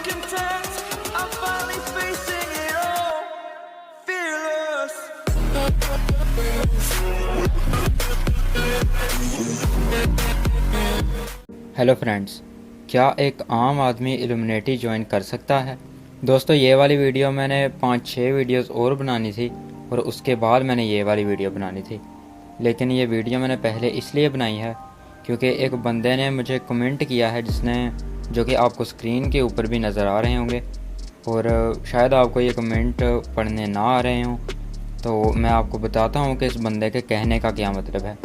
lose content. I'm finally facing it all, fearless. Hello friends, क्या एक आम आदमी इल्यूमिनेटी ज्वाइन कर सकता है? दोस्तों, ये वाली वीडियो मैंने 5-6 वीडियोस और बनानी थी और उसके बाद मैंने ये वाली वीडियो बनानी थी, लेकिन ये वीडियो मैंने पहले इसलिए बनाई है क्योंकि एक बंदे ने मुझे कमेंट किया है जो कि आपको स्क्रीन के ऊपर भी नज़र आ रहे होंगे और शायद आपको ये कमेंट पढ़ने ना आ रहे हों, तो मैं आपको बताता हूँ कि इस बंदे के कहने का क्या मतलब है।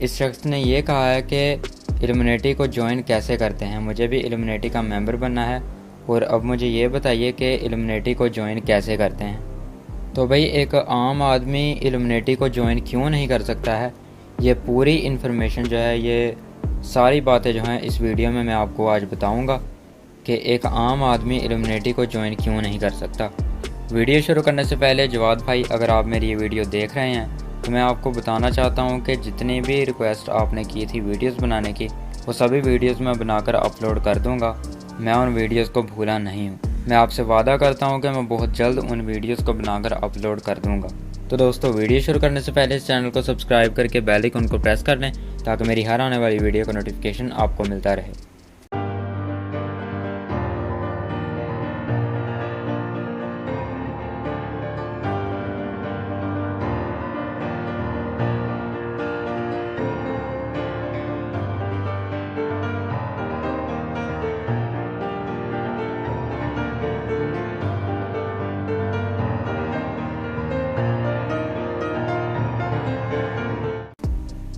इस शख्स ने ये कहा है कि इल्यूमिनेटी को ज्वाइन कैसे करते हैं, मुझे भी इल्यूमिनेटी का मेंबर बनना है और अब मुझे ये बताइए कि इल्यूमिनेटी को ज्वाइन कैसे करते हैं। तो भाई, एक आम आदमी इल्यूमिनेटी को ज्वाइन क्यों नहीं कर सकता है, ये पूरी इन्फॉर्मेशन जो है, ये सारी बातें जो हैं इस वीडियो में मैं आपको आज बताऊंगा कि एक आम आदमी इल्यूमिनेटी को ज्वाइन क्यों नहीं कर सकता। वीडियो शुरू करने से पहले जवाद भाई, अगर आप मेरी ये वीडियो देख रहे हैं तो मैं आपको बताना चाहता हूँ कि जितनी भी रिक्वेस्ट आपने की थी वीडियोस बनाने की, वो सभी वीडियोस मैं बनाकर अपलोड कर दूँगा। मैं उन वीडियोस को भूला नहीं हूँ। मैं आपसे वादा करता हूँ कि मैं बहुत जल्द उन वीडियोस को बनाकर अपलोड कर दूँगा। तो दोस्तों, वीडियो शुरू करने से पहले इस चैनल को सब्सक्राइब करके बेल आइकन को प्रेस कर लें ताकि मेरी हर आने वाली वीडियो का नोटिफिकेशन आपको मिलता रहे।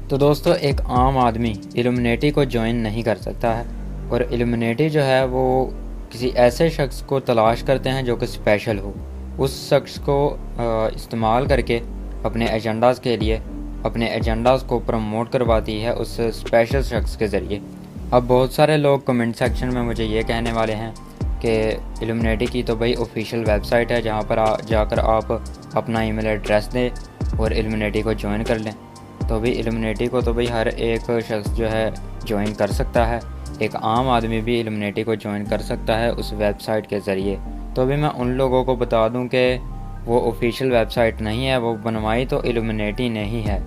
तो दोस्तों, एक आम आदमी इल्यूमिनेटी को ज्वाइन नहीं कर सकता है और इल्यूमिनेटी जो है वो किसी ऐसे शख्स को तलाश करते हैं जो कि स्पेशल हो। उस शख्स को इस्तेमाल करके अपने एजेंडाज़ के लिए अपने एजेंडाज़ को प्रमोट करवाती है उस स्पेशल शख्स के ज़रिए। अब बहुत सारे लोग कमेंट सेक्शन में मुझे ये कहने वाले हैं कि इल्यूमिनेटी की तो भाई ऑफिशियल वेबसाइट है जहाँ पर जाकर आप अपना ईमेल एड्रेस दें और इल्यूमिनेटी को ज्वाइन कर लें। तो भी इल्यूमिनेटी को तो भाई हर एक शख्स जो है ज्वाइन कर सकता है, एक आम आदमी भी इल्यूमिनेटी को ज्वाइन कर सकता है उस वेबसाइट के ज़रिए। तो भी मैं उन लोगों को बता दूं कि वो ऑफिशियल वेबसाइट नहीं है, वो बनवाई तो इल्यूमिनेटी ने ही है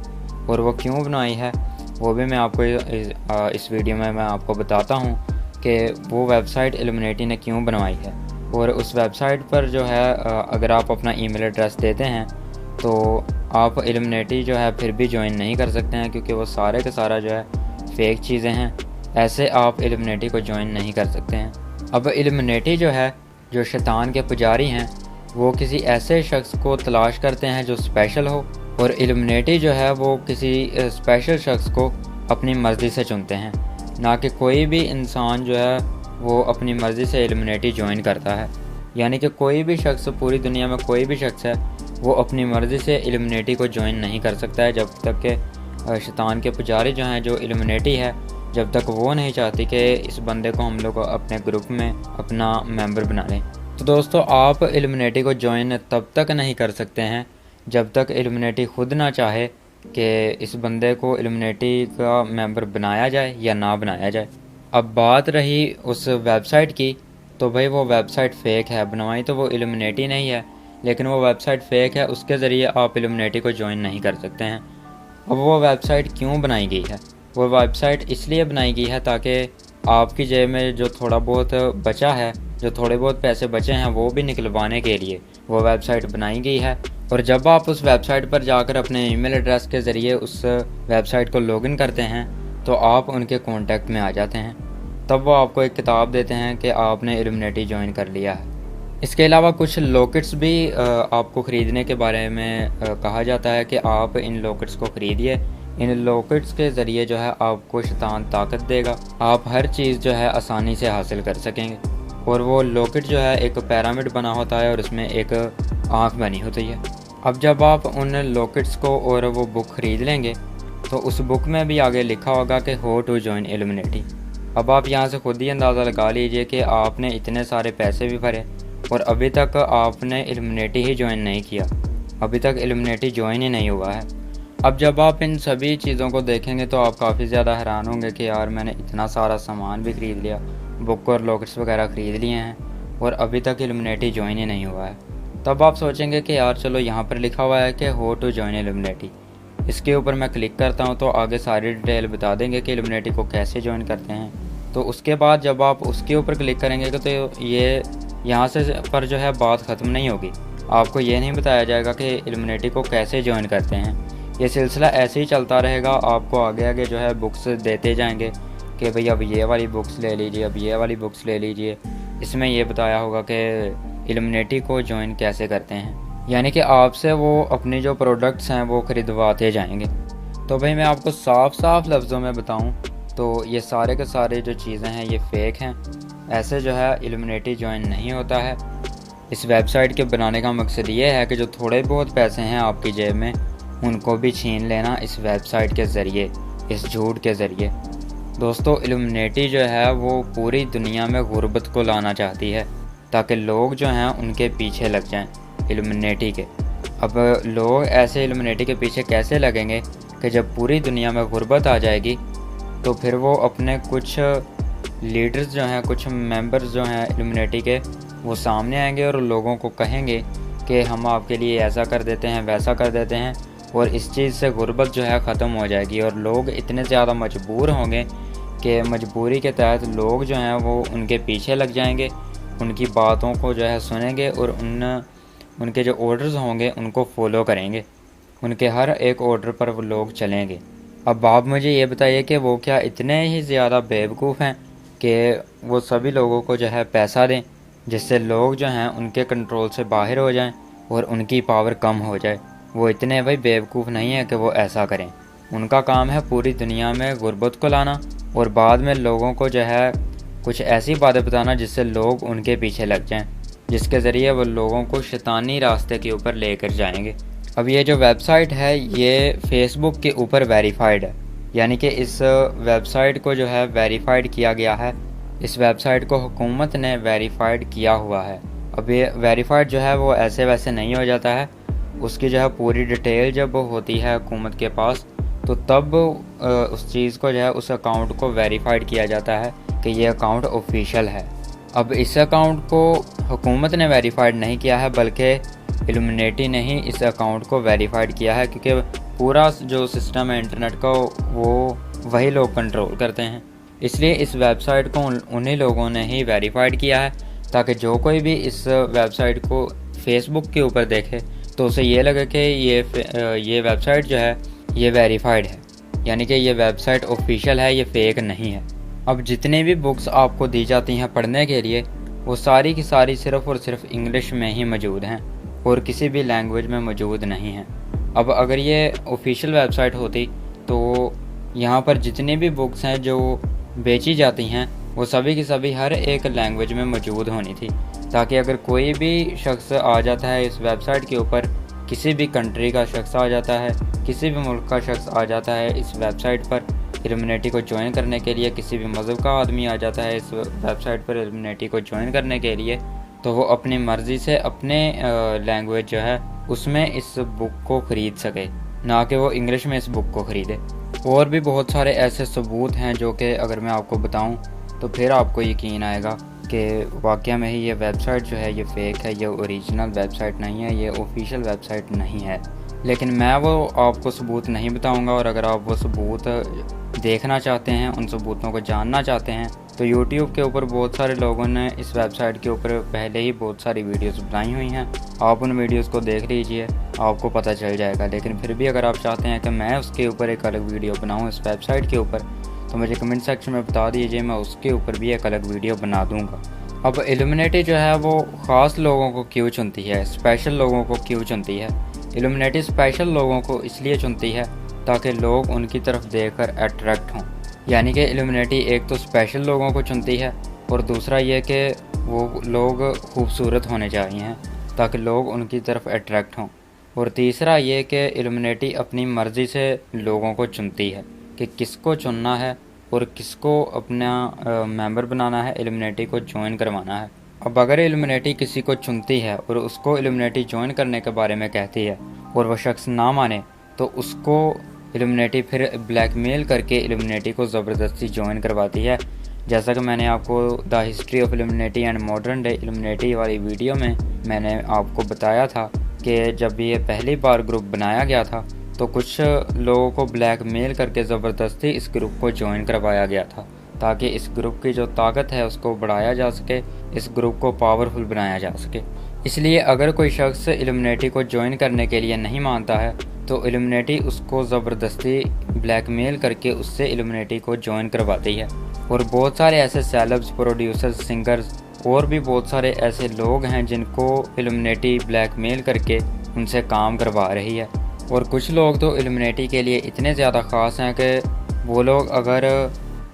और वो क्यों बनवाई है वो भी मैं आपको इस वीडियो में मैं आपको बताता हूँ कि वो वेबसाइट इल्यूमिनेटी ने क्यों बनवाई है। और उस वेबसाइट पर जो है अगर आप अपना ईमेल एड्रेस देते हैं तो आप इल्यूमिनेटी जो है फिर भी ज्वाइन नहीं कर सकते हैं, क्योंकि वो सारे के सारा जो है फेक चीज़ें हैं। ऐसे आप इल्यूमिनेटी को ज्वाइन नहीं कर सकते हैं। अब इल्यूमिनेटी जो है, जो शैतान के पुजारी हैं, वो किसी ऐसे शख्स को तलाश करते हैं जो स्पेशल हो और इल्यूमिनेटी जो है वो किसी स्पेशल शख्स को अपनी मर्ज़ी से चुनते हैं, ना कि कोई भी इंसान जो है वो अपनी मर्ज़ी से इल्यूमिनेटी ज्वाइन करता है। यानी कि कोई भी शख्स, पूरी दुनिया में कोई भी शख्स है, वो अपनी मर्ज़ी से इल्यूमिनेटी को ज्वाइन नहीं कर सकता है जब तक कि शैतान के पुजारी जो हैं, जो इल्यूमिनेटी है, जब तक वो नहीं चाहती कि इस बंदे को हम लोग अपने ग्रुप में अपना मेंबर बना लें। तो दोस्तों, आप इल्यूमिनेटी को ज्वाइन तब तक नहीं कर सकते हैं जब तक इल्यूमिनेटी खुद ना चाहे कि इस बंदे को इल्यूमिनेटी का मेंबर बनाया जाए या ना बनाया जाए। अब बात रही उस वेबसाइट की, तो भाई वो वेबसाइट फ़ेक है। बनवाई तो वो इल्यूमिनेटी नहीं है, लेकिन वो वेबसाइट फ़ेक है, उसके ज़रिए आप इल्यूमिनेटी को ज्वाइन नहीं कर सकते हैं। अब वो वेबसाइट क्यों बनाई गई है? वो वेबसाइट इसलिए बनाई गई है ताकि आपकी जेब में जो थोड़ा बहुत बचा है, जो थोड़े बहुत पैसे बचे हैं, वो भी निकलवाने के लिए वो वेबसाइट बनाई गई है। और जब आप उस वेबसाइट पर जाकर अपने ईमेल एड्रेस के ज़रिए उस वेबसाइट को लॉगिन करते हैं तो आप उनके कॉन्टैक्ट में आ जाते हैं। तब वो आपको एक किताब देते हैं कि आपने इल्यूमिनेटी ज्वाइन कर लिया है। इसके अलावा कुछ लॉकेट्स भी आपको ख़रीदने के बारे में कहा जाता है कि आप इन लॉकेट्स को ख़रीदिए। इन लॉकेट्स के ज़रिए जो है आपको शैतान ताकत देगा, आप हर चीज़ जो है आसानी से हासिल कर सकेंगे। और वो लॉकेट जो है एक पिरामिड बना होता है और उसमें एक आँख बनी होती है। अब जब आप उन लॉकेट्स को और वो बुक ख़रीद लेंगे तो उस बुक में भी आगे लिखा होगा कि हाउ टू जॉइन इल्यूमिनेटी। अब आप यहाँ से खुद ही अंदाज़ा लगा लीजिए कि आपने इतने सारे पैसे भी भरे और अभी तक आपने इल्यूमिनेटी ही ज्वाइन नहीं किया, अभी तक इल्यूमिनेटी ज्वाइन ही नहीं हुआ है। अब जब आप इन सभी चीज़ों को देखेंगे तो आप काफ़ी ज़्यादा हैरान होंगे कि यार मैंने इतना सारा सामान भी ख़रीद लिया, बुक और लॉकेट्स वगैरह ख़रीद लिए हैं, और अभी तक इल्यूमिनेटी ज्वाइन ही नहीं हुआ है। तब आप सोचेंगे कि यार चलो यहाँ पर लिखा हुआ है कि हाउ टू ज्वाइन इल्यूमिनेटी, इसके ऊपर मैं क्लिक करता हूँ तो आगे सारी डिटेल बता देंगे कि इल्यूमिनेटी को कैसे ज्वाइन करते हैं। तो उसके बाद जब आप उसके ऊपर क्लिक करेंगे तो ये यहाँ से पर जो है बात ख़त्म नहीं होगी। आपको ये नहीं बताया जाएगा कि इल्यूमिनेटी को कैसे ज्वाइन करते हैं। ये सिलसिला ऐसे ही चलता रहेगा, आपको आगे आगे जो है बुक्स देते जाएंगे कि भाई अब ये वाली बुक्स ले लीजिए, अब ये वाली बुक्स ले लीजिए। इसमें ये बताया होगा कि इल्यूमिनेटी को ज्वाइन कैसे करते हैं, यानी कि आपसे वो अपनी जो प्रोडक्ट्स हैं वो ख़रीदवाते जाएंगे। तो भाई मैं आपको साफ साफ लफ्ज़ों में बताऊं तो ये सारे के सारे जो चीज़ें हैं ये फ़ेक हैं। ऐसे जो है इल्यूमिनेटी ज्वाइन नहीं होता है। इस वेबसाइट के बनाने का मकसद ये है कि जो थोड़े बहुत पैसे हैं आपकी जेब में उनको भी छीन लेना इस वेबसाइट के ज़रिए, इस झूठ के ज़रिए। दोस्तों इल्यूमिनेटी जो है वो पूरी दुनिया में गुर्बत को लाना चाहती है ताकि लोग जो हैं उनके पीछे लग जाएं इल्यूमिनेटी के। अब लोग ऐसे इल्यूमिनेटी के पीछे कैसे लगेंगे कि जब पूरी दुनिया में गुर्बत आ जाएगी तो फिर वो अपने कुछ लीडर्स जो हैं, कुछ मेंबर्स जो हैं इल्यूमिनेटी के, वो सामने आएंगे और लोगों को कहेंगे कि हम आपके लिए ऐसा कर देते हैं, वैसा कर देते हैं, और इस चीज़ से गुर्बत जो है ख़त्म हो जाएगी। और लोग इतने ज़्यादा मजबूर होंगे कि मजबूरी के तहत लोग जो हैं वो उनके पीछे लग जाएंगे, उनकी बातों को जो है सुनेंगे और उनके जो ऑर्डर्स होंगे उनको फॉलो करेंगे, उनके हर एक ऑर्डर पर वो लोग चलेंगे। अब आप मुझे ये बताइए कि वो क्या इतने ही ज़्यादा बेवकूफ़ हैं कि वो सभी लोगों को जो है पैसा दें जिससे लोग जो हैं उनके कंट्रोल से बाहर हो जाएं और उनकी पावर कम हो जाए। वो इतने भाई बेवकूफ़ नहीं है कि वो ऐसा करें। उनका काम है पूरी दुनिया में गुर्बत को लाना और बाद में लोगों को जो है कुछ ऐसी बातें बताना जिससे लोग उनके पीछे लग जाएं, जिसके ज़रिए वो लोगों को शैतानी रास्ते के ऊपर लेकर जाएंगे। अब ये जो वेबसाइट है ये फेसबुक के ऊपर वेरीफाइड है, यानी कि इस वेबसाइट को जो है वेरीफाइड किया गया है। इस वेबसाइट को हुकूमत ने वेरीफाइड किया हुआ है। अब ये वेरीफाइड जो है वो ऐसे वैसे नहीं हो जाता है, उसकी जो है पूरी डिटेल जब होती है हुकूमत के पास तो तब उस चीज़ को जो है उस अकाउंट को वेरीफाइड किया जाता है कि ये अकाउंट ऑफिशियल है। अब इस अकाउंट को हुकूमत ने वेरीफाइड नहीं किया है बल्कि इल्यूमिनेटी ने ही इस अकाउंट को वेरीफाइड किया है, क्योंकि पूरा जो सिस्टम है इंटरनेट का वो वही लोग कंट्रोल करते हैं। इसलिए इस वेबसाइट को उन्हीं लोगों ने ही वेरीफाइड किया है ताकि जो कोई भी इस वेबसाइट को फेसबुक के ऊपर देखे तो उसे ये लगे कि ये वेबसाइट जो है ये वेरीफाइड है, यानी कि ये वेबसाइट ऑफिशियल है, ये फेक नहीं है। अब जितनी भी बुक्स आपको दी जाती हैं पढ़ने के लिए वो सारी की सारी सिर्फ़ और सिर्फ इंग्लिश में ही मौजूद हैं और किसी भी लैंग्वेज में मौजूद नहीं हैं। अब अगर ये ऑफिशियल वेबसाइट होती तो यहाँ पर जितनी भी बुक्स हैं जो बेची जाती हैं वो सभी की सभी हर एक लैंग्वेज में मौजूद होनी थी, ताकि अगर कोई भी शख्स आ जाता है इस वेबसाइट के ऊपर, किसी भी कंट्री का शख्स आ जाता है, किसी भी मुल्क का शख्स आ जाता है इस वेबसाइट पर इल्यूमिनेटी को ज्वाइन करने के लिए, किसी भी मज़हब का आदमी आ जाता है इस वेबसाइट पर इल्यूमिनेटी को ज्वाइन करने के लिए, तो वो अपनी मर्ज़ी से अपने लैंग्वेज जो है उसमें इस बुक को ख़रीद सके, ना कि वो इंग्लिश में इस बुक को ख़रीदे। और भी बहुत सारे ऐसे सबूत हैं जो कि अगर मैं आपको बताऊं तो फिर आपको यकीन आएगा कि वाकई में ही ये वेबसाइट जो है ये फ़ेक है, ये ओरिजिनल वेबसाइट नहीं है, ये ऑफिशियल वेबसाइट नहीं है। लेकिन मैं वो आपको सबूत नहीं बताऊंगा, और अगर आप वो सबूत देखना चाहते हैं, उन सबूतों को जानना चाहते हैं, तो YouTube के ऊपर बहुत सारे लोगों ने इस वेबसाइट के ऊपर पहले ही बहुत सारी वीडियोस बनाई हुई हैं। आप उन वीडियोस को देख लीजिए, आपको पता चल जाएगा। लेकिन फिर भी अगर आप चाहते हैं कि मैं उसके ऊपर एक अलग वीडियो बनाऊं इस वेबसाइट के ऊपर, तो मुझे कमेंट सेक्शन में बता दीजिए, मैं उसके ऊपर भी एक अलग वीडियो बना दूँगा। अब इल्यूमिनेटी जो है वो ख़ास लोगों को क्यों चुनती है, स्पेशल लोगों को क्यों चुनती है? इल्यूमिनेटी स्पेशल लोगों को इसलिए चुनती है ताकि लोग उनकी तरफ देखकर अट्रैक्ट हों। यानी कि इल्यूमिनेटी एक तो स्पेशल लोगों को चुनती है और दूसरा ये कि वो लोग खूबसूरत होने चाहिए ताकि लोग उनकी तरफ अट्रैक्ट हों, और तीसरा ये कि इल्यूमिनेटी अपनी मर्ज़ी से लोगों को चुनती है कि किसको चुनना है और किसको अपना मेंबर बनाना है, इल्यूमिनेटी को ज्वाइन करवाना है। अब अगर इल्यूमिनेटी किसी को चुनती है और उसको इल्यूमिनेटी ज्वाइन करने के बारे में कहती है और वह शख्स ना माने, तो उसको इल्यूमिनेटी फिर ब्लैकमेल करके इल्यूमिनेटी को ज़बरदस्ती ज्वाइन करवाती है, जैसा कि मैंने आपको the history of Illuminati and modern day Illuminati वाली वीडियो में मैंने आपको बताया था कि जब ये पहली बार ग्रुप बनाया गया था तो कुछ लोगों को ब्लैकमेल करके ज़बरदस्ती इस ग्रुप को ज्वाइन करवाया गया था, ताकि इस ग्रुप की जो ताकत है उसको बढ़ाया जा सके, इस ग्रुप को पावरफुल बनाया जा सके। इसलिए अगर कोई शख्स इल्यूमिनेटी को ज्वाइन करने के लिए नहीं मानता है तो इल्यूमिनेटी उसको ज़बरदस्ती ब्लैकमेल करके उससे इल्यूमिनेटी को ज्वाइन करवाती है। और बहुत सारे ऐसे सेलेब्स, प्रोड्यूसर्स, सिंगर्स और भी बहुत सारे ऐसे लोग हैं जिनको इल्यूमिनेटी ब्लैकमेल करके उनसे काम करवा रही है। और कुछ लोग तो इल्यूमिनेटी के लिए इतने ज़्यादा ख़ास हैं कि वो लोग अगर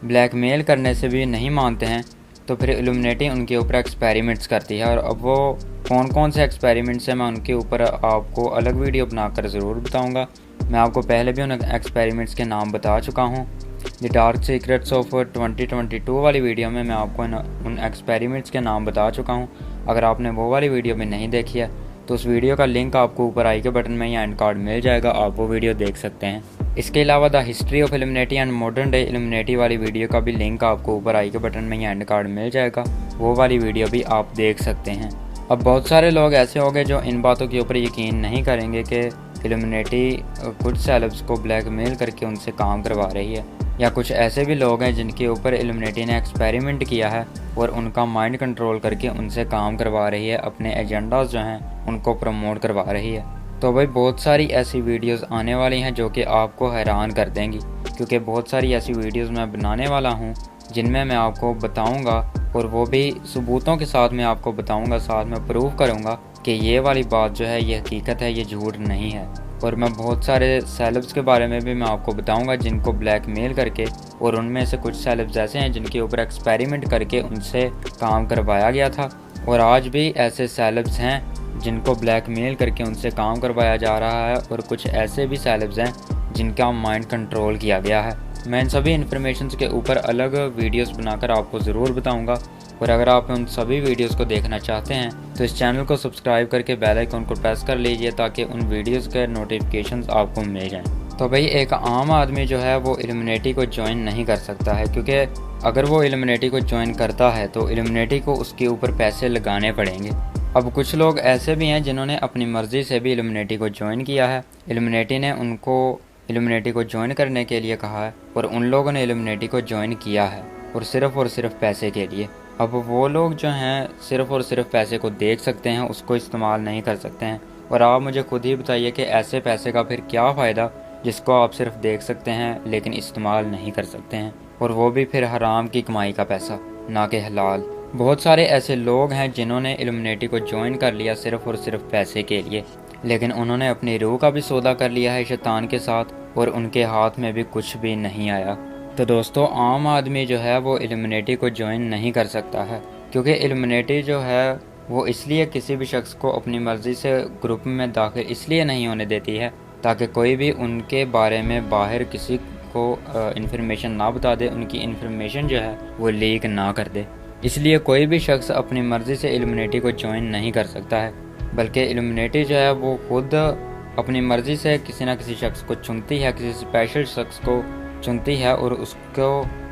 ब्लैकमेल करने से भी नहीं मानते हैं तो फिर इल्यूमिनेटी उनके ऊपर एक्सपेरिमेंट्स करती है। और अब वो कौन कौन से एक्सपेरिमेंट्स हैं मैं उनके ऊपर आपको अलग वीडियो बनाकर ज़रूर बताऊंगा। मैं आपको पहले भी उन एक्सपेरिमेंट्स के नाम बता चुका हूँ। द डार्क सीक्रेट्स ऑफ 2022 वाली वीडियो में मैं आपको उन एक्सपेरिमेंट्स के नाम बता चुका हूँ। अगर आपने वो वाली वीडियो भी नहीं देखी है तो उस वीडियो का लिंक आपको ऊपर आई के बटन में या एंड कार्ड मिल जाएगा, आप वो वीडियो देख सकते हैं। इसके अलावा the history of Illuminati and modern day Illuminati वाली वीडियो का भी लिंक आपको ऊपर आई के बटन में या एंड कार्ड मिल जाएगा, वो वाली वीडियो भी आप देख सकते हैं। अब बहुत सारे लोग ऐसे होंगे जो इन बातों के ऊपर यकीन नहीं करेंगे कि इल्यूमिनेटी कुछ सेलेब्स को ब्लैकमेल करके उनसे काम करवा रही है, या कुछ ऐसे भी लोग हैं जिनके ऊपर इल्यूमिनेटी ने एक्सपेरिमेंट किया है और उनका माइंड कंट्रोल करके उनसे काम करवा रही है, अपने एजेंडाज जो हैं उनको प्रमोट करवा रही है। तो भाई बहुत सारी ऐसी वीडियोस आने वाली हैं जो कि आपको हैरान कर देंगी, क्योंकि बहुत सारी ऐसी वीडियोस मैं बनाने वाला हूं जिनमें मैं आपको बताऊंगा, और वो भी सबूतों के साथ मैं आपको बताऊंगा, साथ में प्रूव करूंगा कि ये वाली बात जो है ये हकीकत है, ये झूठ नहीं है। और मैं बहुत सारे सेलेब्स के बारे में भी मैं आपको बताऊंगा जिनको ब्लैकमेल करके, और उनमें से कुछ सेलेब्स ऐसे हैं जिनके ऊपर एक्सपेरिमेंट करके उनसे काम करवाया गया था, और आज भी ऐसे सेलेब्स हैं जिनको ब्लैकमेल करके उनसे काम करवाया जा रहा है, और कुछ ऐसे भी सेलेब्स हैं जिनका माइंड कंट्रोल किया गया है। मैं इन सभी इन्फॉर्मेशन के ऊपर अलग वीडियोस बनाकर आपको ज़रूर बताऊंगा, और अगर आप उन सभी वीडियोस को देखना चाहते हैं तो इस चैनल को सब्सक्राइब करके बेल आइकन को प्रेस कर लीजिए ताकि उन वीडियोस के नोटिफिकेशंस आपको मिल जाएं। तो भाई एक आम आदमी जो है वो इल्यूमिनेटी को ज्वाइन नहीं कर सकता है, क्योंकि अगर वो इल्यूमिनेटी को ज्वाइन करता है तो इल्यूमिनेटी को उसके ऊपर पैसे लगाने पड़ेंगे। अब कुछ लोग ऐसे भी हैं जिन्होंने अपनी मर्ज़ी से भी इल्यूमिनेटी को ज्वाइन किया है, इल्यूमिनेटी ने उनको इल्यूमिनेटी को ज्वाइन करने के लिए कहा है, और उन लोगों ने इल्यूमिनेटी को ज्वाइन किया है और सिर्फ पैसे के लिए। अब वो लोग जो हैं सिर्फ और सिर्फ पैसे को देख सकते हैं, उसको इस्तेमाल नहीं कर सकते हैं। और आप मुझे खुद ही बताइए कि ऐसे पैसे का फिर क्या फ़ायदा जिसको आप सिर्फ देख सकते हैं लेकिन इस्तेमाल नहीं कर सकते हैं, और वो भी फिर हराम की कमाई का पैसा, ना कि हलाल। बहुत सारे ऐसे लोग हैं जिन्होंने इल्यूमिनेटी को ज्वाइन कर लिया सिर्फ और सिर्फ पैसे के लिए, लेकिन उन्होंने अपनी रूह का भी सौदा कर लिया है शैतान के साथ, और उनके हाथ में भी कुछ भी नहीं आया। तो दोस्तों आम आदमी जो है वो इल्यूमिनेटी को ज्वाइन नहीं कर सकता है, क्योंकि इल्यूमिनेटी जो है वो इसलिए किसी भी शख्स को अपनी मर्ज़ी से ग्रुप में दाखिल इसलिए नहीं होने देती है ताकि कोई भी उनके बारे में बाहर किसी को इन्फॉर्मेशन ना बता दे, उनकी इन्फॉर्मेशन जो है वो लीक ना कर दे। इसलिए कोई भी शख्स अपनी मर्ज़ी से इल्यूमिनेटी को ज्वाइन नहीं कर सकता है, बल्कि इल्यूमिनेटी जो है वो खुद अपनी मर्ज़ी से किसी न किसी शख्स को चुनती है, किसी स्पेशल शख्स को चुनती है और उसको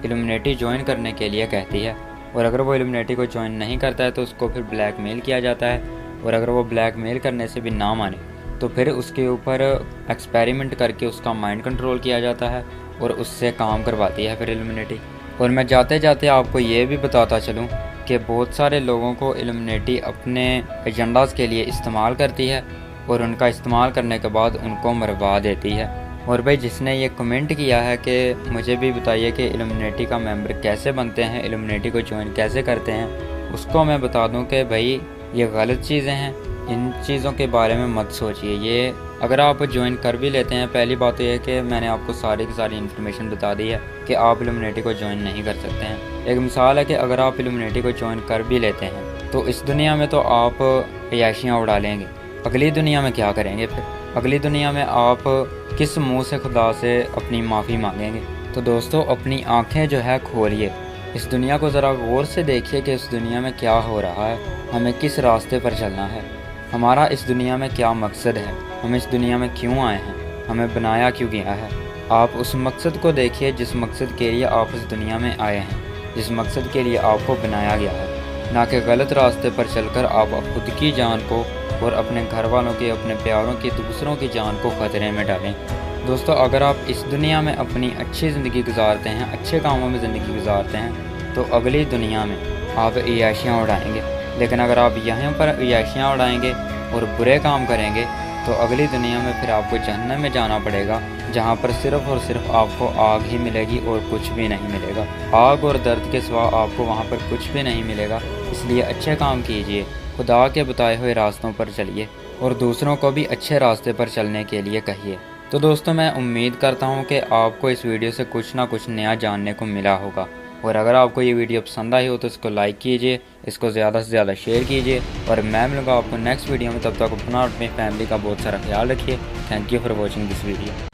इल्यूमिनेटी ज्वाइन करने के लिए कहती है। और अगर वो इल्यूमिनेटी को ज्वाइन नहीं करता है तो उसको फिर ब्लैकमेल किया जाता है, और अगर वो ब्लैकमेल करने से भी ना माने तो फिर उसके ऊपर एक्सपेरिमेंट करके उसका माइंड कंट्रोल किया जाता है और उससे काम करवाती है फिर इल्यूमिनेटी। और मैं जाते जाते आपको ये भी बताता चलूँ कि बहुत सारे लोगों को इल्यूमिनेटी अपने एजेंडाज़ के लिए इस्तेमाल करती है, और उनका इस्तेमाल करने के बाद उनको मरवा देती है। और भाई जिसने ये कमेंट किया है कि मुझे भी बताइए कि इल्यूमिनेटी का मेंबर कैसे बनते हैं, इल्यूमिनेटी को ज्वाइन कैसे करते हैं, उसको मैं बता दूं कि भाई ये गलत चीज़ें हैं, इन चीज़ों के बारे में मत सोचिए। ये अगर आप ज्वाइन कर भी लेते हैं, पहली बात तो ये है कि मैंने आपको सारी की सारी इन्फॉर्मेशन बता दी है कि आप इल्यूमिनेटी को ज्वाइन नहीं कर सकते हैं। एक मिसाल है कि अगर आप इल्यूमिनेटी को ज्वाइन कर भी लेते हैं तो इस दुनिया में तो आप अय्याशियाँ उड़ा लेंगे, अगली दुनिया में क्या करेंगे फिर? अगली दुनिया में आप किस मुंह से खुदा से अपनी माफ़ी मांगेंगे? तो दोस्तों अपनी आंखें जो है खोलिए, इस दुनिया को ज़रा गौर से देखिए कि इस दुनिया में क्या हो रहा है, हमें किस रास्ते पर चलना है, हमारा इस दुनिया में क्या मकसद है, हम इस दुनिया में क्यों आए हैं, हमें बनाया क्यों गया है। आप उस मकसद को देखिए जिस मकसद के लिए आप इस दुनिया में आए हैं। जिस मकसद के लिए आपको बनाया गया है, ना कि गलत रास्ते पर चलकर आप खुद की जान को और अपने घर वालों की, अपने प्यारों की, दूसरों की जान को खतरे में डालें। दोस्तों, अगर आप इस दुनिया में अपनी अच्छी ज़िंदगी गुजारते हैं, अच्छे कामों में ज़िंदगी गुजारते हैं, तो अगली दुनिया में आप अय्याशियाँ उड़ाएंगे। लेकिन अगर आप यहाँ पर अय्याशियाँ उड़ाएंगे और बुरे काम करेंगे तो अगली दुनिया में फिर आपको जहन्नम में जाना पड़ेगा, जहाँ पर सिर्फ़ और सिर्फ आपको आग ही मिलेगी और कुछ भी नहीं मिलेगा। आग और दर्द के सिवा आपको वहाँ पर कुछ भी नहीं मिलेगा। इसलिए अच्छे काम कीजिए, खुदा के बताए हुए रास्तों पर चलिए और दूसरों को भी अच्छे रास्ते पर चलने के लिए कहिए। तो दोस्तों, मैं उम्मीद करता हूँ कि आपको इस वीडियो से कुछ ना कुछ नया जानने को मिला होगा। और अगर आपको ये वीडियो पसंद आई हो तो इसको लाइक कीजिए, इसको ज़्यादा से ज़्यादा शेयर कीजिए और मैं मिलूँगा आपको नेक्स्ट वीडियो में। तब तक अपना और अपनी फैमिली का बहुत सारा ख्याल रखिए। Thank you for watching this video.